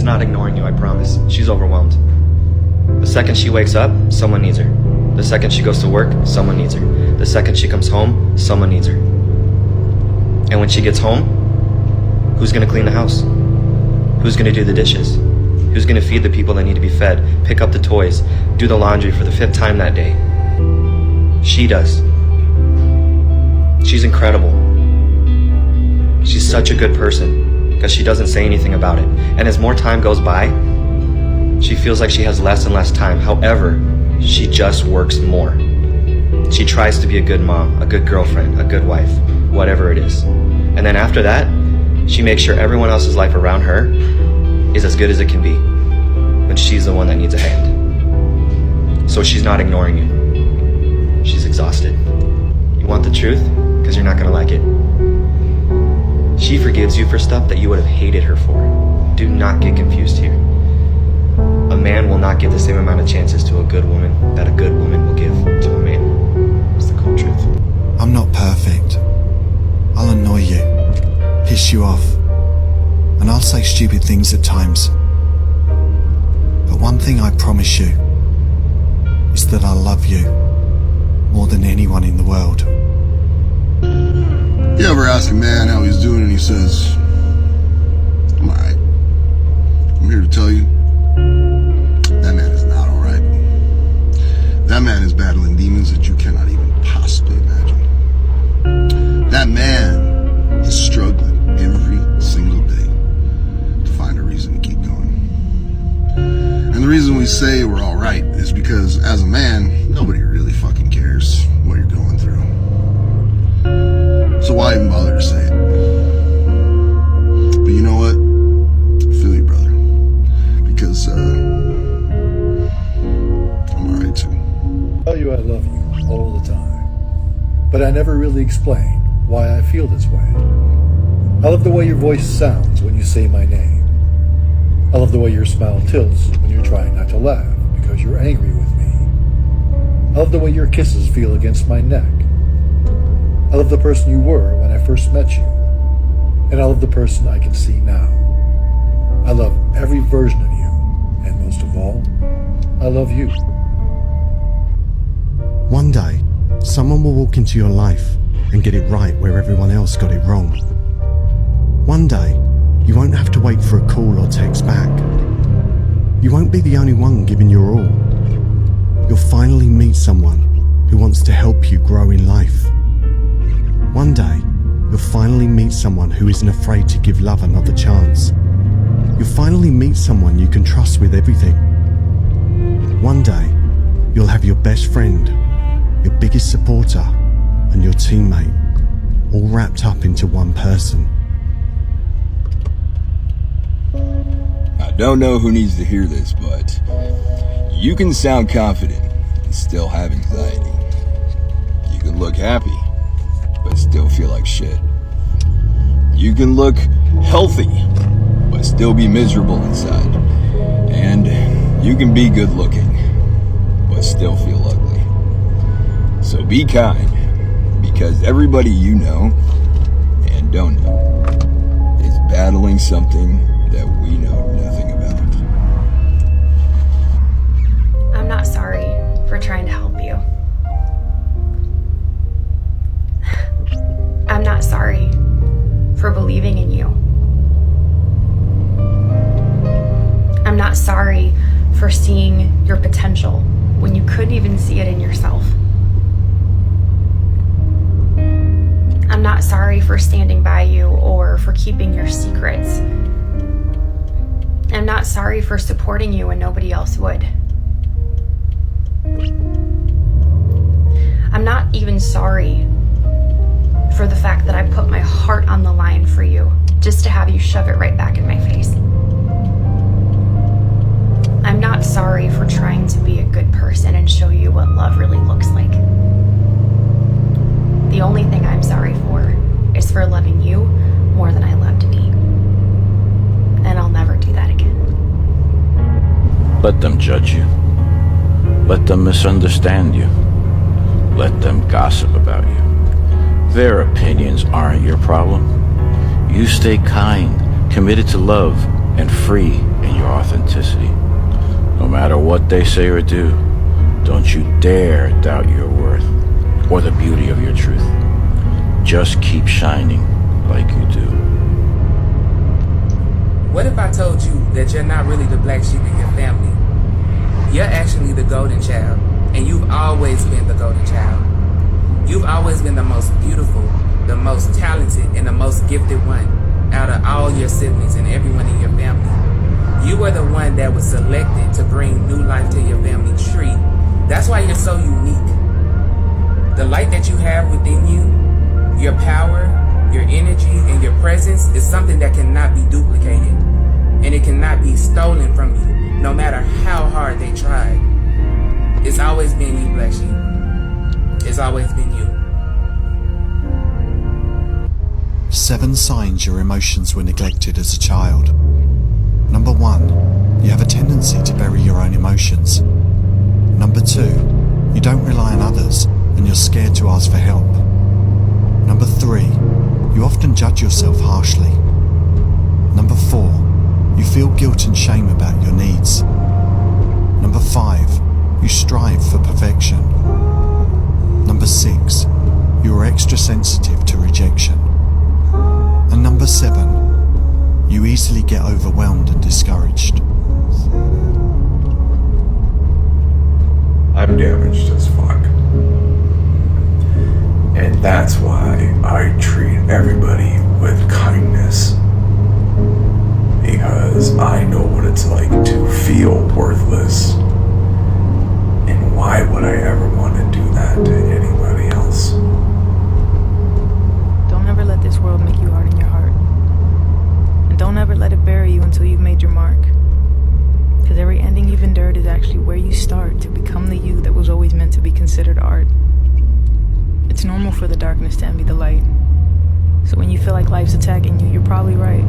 She's not ignoring you, I promise. She's overwhelmed. The second she wakes up, someone needs her. The second she goes to work, someone needs her. The second she comes home, someone needs her. And when she gets home, who's gonna clean the house? Who's gonna do the dishes? Who's gonna feed the people that need to be fed, pick up the toys, do the laundry for the 5th time that day? She does. She's incredible. She's such a good person because she doesn't say anything about it. And as more time goes by, she feels like she has less and less time. However, she just works more. She tries to be a good mom, a good girlfriend, a good wife, whatever it is. And then after that, she makes sure everyone else's life around her is as good as it can be when she's the one that needs a hand. So she's not ignoring you. She's exhausted. You want the truth? Because you're not gonna like it. She forgives you for stuff that you would have hated her for. Do not get confused here. A man will not give the same amount of chances to a good woman that a good woman will give to a man. It's the cold truth. I'm not perfect. I'll annoy you, piss you off, and I'll say stupid things at times. But one thing I promise you is that I love you more than anyone in the world. You ever ask a man how he's doing and he says, I'm alright. I'm here to tell you, that man is not alright. That man is battling demons that you cannot even possibly imagine. That man is struggling every single day to find a reason to keep going. And the reason we say we're alright is because as a man, nobody really fucking cares what you're going through. So why even bother to say it? But you know what? I feel you, brother. Because, I'm alright too. I tell you I love you all the time. But I never really explain why I feel this way. I love the way your voice sounds when you say my name. I love the way your smile tilts when you're trying not to laugh because you're angry with me. I love the way your kisses feel against my neck. I love the person you were when I first met you, and I love the person I can see now. I love every version of you, and most of all, I love you. One day, someone will walk into your life and get it right where everyone else got it wrong. One day, you won't have to wait for a call or text back. You won't be the only one giving your all. You'll finally meet someone who wants to help you grow in life. One day, you'll finally meet someone who isn't afraid to give love another chance. You'll finally meet someone you can trust with everything. One day, you'll have your best friend, your biggest supporter, and your teammate, all wrapped up into one person. I don't know who needs to hear this, but you can sound confident and still have anxiety. You can look happy, but still feel like shit. You can look healthy, but still be miserable inside. And you can be good looking, but still feel ugly. So be kind, because everybody you know and don't know is battling something that we know nothing about. I'm not sorry for trying to help you. I'm not sorry for believing in you. I'm not sorry for seeing your potential when you couldn't even see it in yourself. I'm not sorry for standing by you or for keeping your secrets. I'm not sorry for supporting you when nobody else would. I'm not even sorry for the fact that I put my heart on the line for you just to have you shove it right back in my face. I'm not sorry for trying to be a good person and show you what love really looks like. The only thing I'm sorry for is for loving you more than I loved me. And I'll never do that again. Let them judge you. Let them misunderstand you. Let them gossip about you. Their opinions aren't your problem. You stay kind, committed to love, and free in your your authenticity. No matter what they say or do, don't you dare doubt your worth or the beauty of your truth. Just keep shining like you do. What if I told you that you're not really the black sheep in your family? You're actually the golden child, and you've always been the golden child. You've always been the most beautiful, the most talented, and the most gifted one out of all your siblings and everyone in your family. You were the one that was selected to bring new life to your family tree. That's why you're so unique. The light that you have within you, your power, your energy, and your presence is something that cannot be duplicated. And it cannot be stolen from you, no matter how hard they tried. It's always been you, Black Sheep. It's always been you. 7 signs your emotions were neglected as a child. Number 1, you have a tendency to bury your own emotions. Number 2, you don't rely on others and you're scared to ask for help. Number 3, you often judge yourself harshly. Number 4, you feel guilt and shame about your needs. Number 5, you strive for perfection. Number 6, you are extra sensitive to rejection. And number 7, you easily get overwhelmed and discouraged. I'm damaged as fuck. And that's why I treat everybody with kindness. Because I know what it's like to feel worthless. And why would I ever want to do that to anybody else? Don't ever let this world make you hard in your heart. And don't ever let it bury you until you've made your mark. Because every ending you've endured is actually where you start to become the you that was always meant to be considered art. It's normal for the darkness to envy the light. So when you feel like life's attacking you, you're probably right.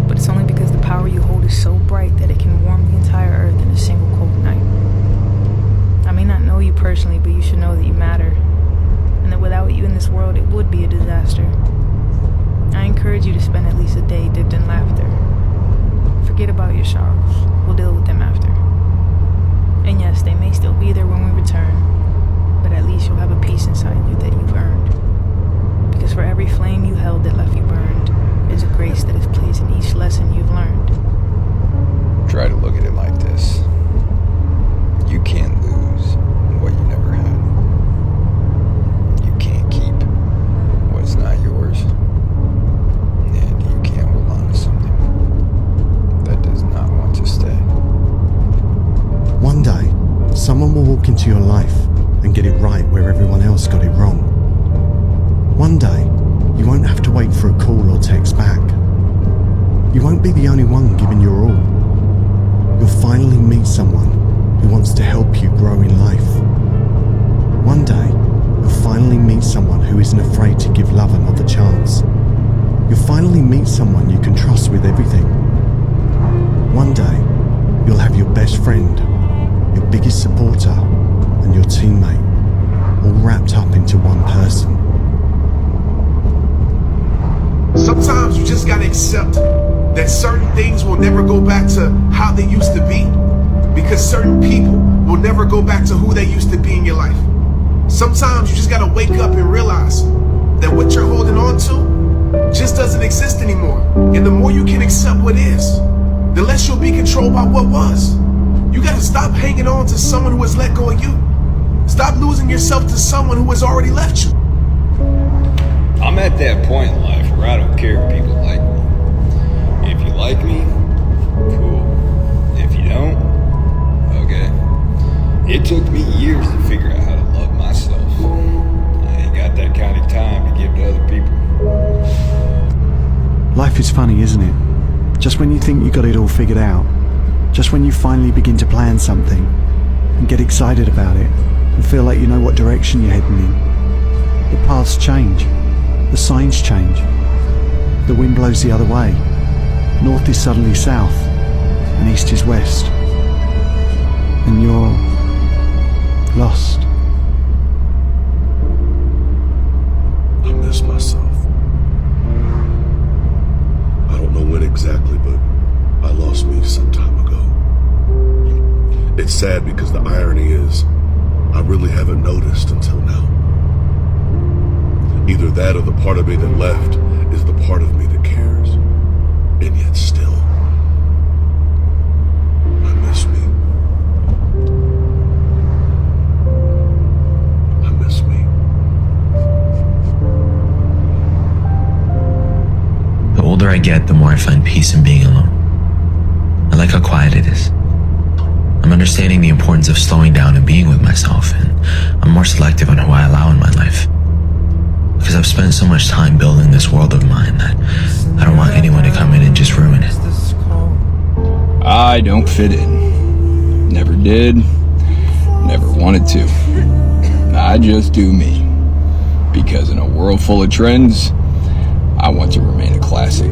But it's only because the power you hold is so bright that it can warm the entire earth in a single cold night. I may not know you personally, but you should know that you matter. And that without you in this world, it would be a disaster. I encourage you to spend at least a day dipped in laughter. Forget about your sorrows. We'll deal with them after. And yes, they may still be there when we return, but at least you'll have a peace inside you that you've earned. Because for every flame you held that left you burned, there's a grace that is placed in each lesson you've learned. Try to look at it like this. You can't lose what you never had. You can't keep what's not yours. And you can't hold on to something that does not want to stay. One day, someone will walk into your life and get it right where everyone else got it wrong. One day, you won't have to wait for a call or text back. You won't be the only one giving your all. You'll finally meet someone who wants to help you grow in life. One day, you'll finally meet someone who isn't afraid to give love another chance. You'll finally meet someone you can trust with everything. One day, you'll have your best friend, your biggest supporter, and your teammate, all wrapped up into one person. Sometimes you just gotta accept that certain things will never go back to how they used to be, because certain people will never go back to who they used to be in your life. Sometimes you just gotta wake up and realize that what you're holding on to just doesn't exist anymore. And the more you can accept what is, the less you'll be controlled by what was. You gotta stop hanging on to someone who has let go of you. Stop losing yourself to someone who has already left you. I'm at that point in life where I don't care if people like me. If you like me, cool. If you don't, okay. It took me years to figure out how to love myself. I ain't got that kind of time to give to other people. Life is funny, isn't it? Just when you think you got it all figured out, just when you finally begin to plan something and get excited about it and feel like you know what direction you're heading in, the paths change. The signs change. The wind blows the other way. North is suddenly south, and east is west. And you're lost. I miss myself. I don't know when exactly, but I lost me sometime. sad because the irony is, I really haven't noticed until now. Either that or the part of me that left is the part of me that cares. And yet still, I miss me. I miss me. The older I get, the more I find peace in being alone. I like how quiet it is. I'm understanding the importance of slowing down and being with myself, and I'm more selective on who I allow in my life. Because I've spent so much time building this world of mine that I don't want anyone to come in and just ruin it. I don't fit in. Never did. Never wanted to. I just do me. Because in a world full of trends, I want to remain a classic.